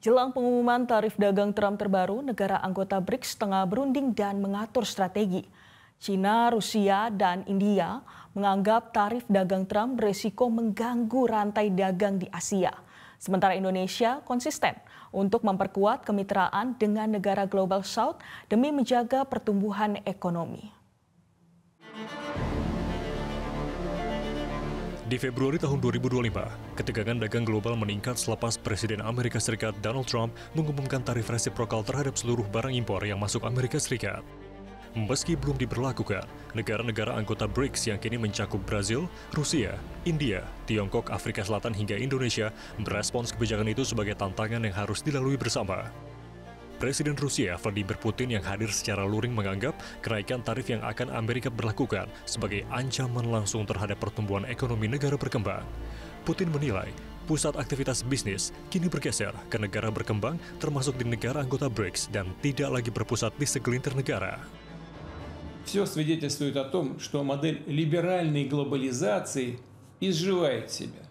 Jelang pengumuman tarif dagang Trump terbaru, negara anggota BRICS tengah berunding dan mengatur strategi. China, Rusia, dan India menganggap tarif dagang Trump beresiko mengganggu rantai dagang di Asia. Sementara Indonesia konsisten untuk memperkuat kemitraan dengan negara Global South demi menjaga pertumbuhan ekonomi. Di Februari tahun 2025, ketegangan dagang global meningkat selepas Presiden Amerika Serikat Donald Trump mengumumkan tarif resiprokal terhadap seluruh barang impor yang masuk Amerika Serikat. Meski belum diberlakukan, negara-negara anggota BRICS yang kini mencakup Brazil, Rusia, India, Tiongkok, Afrika Selatan hingga Indonesia merespons kebijakan itu sebagai tantangan yang harus dilalui bersama. Presiden Rusia Vladimir Putin yang hadir secara luring menganggap kenaikan tarif yang akan Amerika berlakukan sebagai ancaman langsung terhadap pertumbuhan ekonomi negara berkembang. Putin menilai pusat aktivitas bisnis kini bergeser ke negara berkembang termasuk di negara anggota BRICS dan tidak lagi berpusat di segelintir negara. Все свидетельствует о том, что модель либеральной глобализации изживает себя.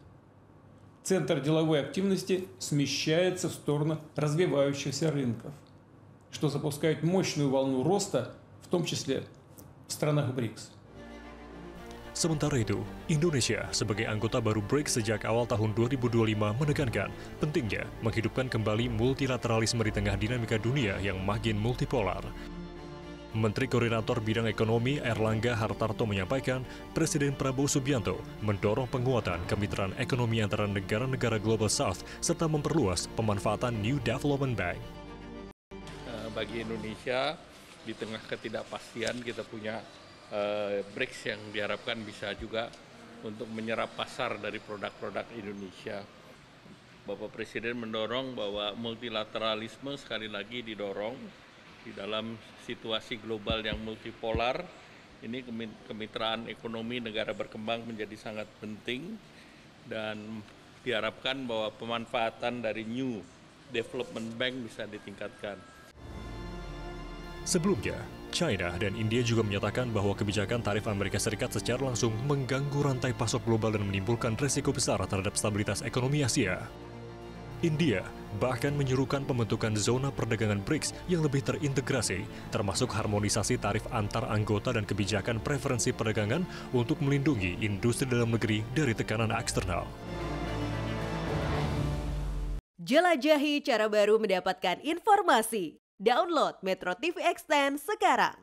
Центр деловой активности смещается в сторону развивающихся рынков, что запускает мощную волну роста, в том числе в странах БРИКС. Sementara itu, Indonesia sebagai anggota baru BRICS sejak awal tahun 2025 menekankan pentingnya menghidupkan kembali multilateralisme di tengah dinamika dunia yang makin multipolar. Menteri Koordinator Bidang Ekonomi Erlangga Hartarto menyampaikan, Presiden Prabowo Subianto mendorong penguatan kemitraan ekonomi antara negara-negara Global South serta memperluas pemanfaatan New Development Bank. Bagi Indonesia, di tengah ketidakpastian kita punya BRICS yang diharapkan bisa juga untuk menyerap pasar dari produk-produk Indonesia. Bapak Presiden mendorong bahwa multilateralisme sekali lagi didorong di dalam situasi global yang multipolar. Ini kemitraan ekonomi negara berkembang menjadi sangat penting dan diharapkan bahwa pemanfaatan dari New Development Bank bisa ditingkatkan. Sebelumnya, China dan India juga menyatakan bahwa kebijakan tarif Amerika Serikat secara langsung mengganggu rantai pasok global dan menimbulkan resiko besar terhadap stabilitas ekonomi Asia. India bahkan menyuruhkan pembentukan zona perdagangan BRICS yang lebih terintegrasi, termasuk harmonisasi tarif antar anggota dan kebijakan preferensi perdagangan untuk melindungi industri dalam negeri dari tekanan eksternal. Jelajahi cara baru mendapatkan informasi. Download Metro TV Extend sekarang.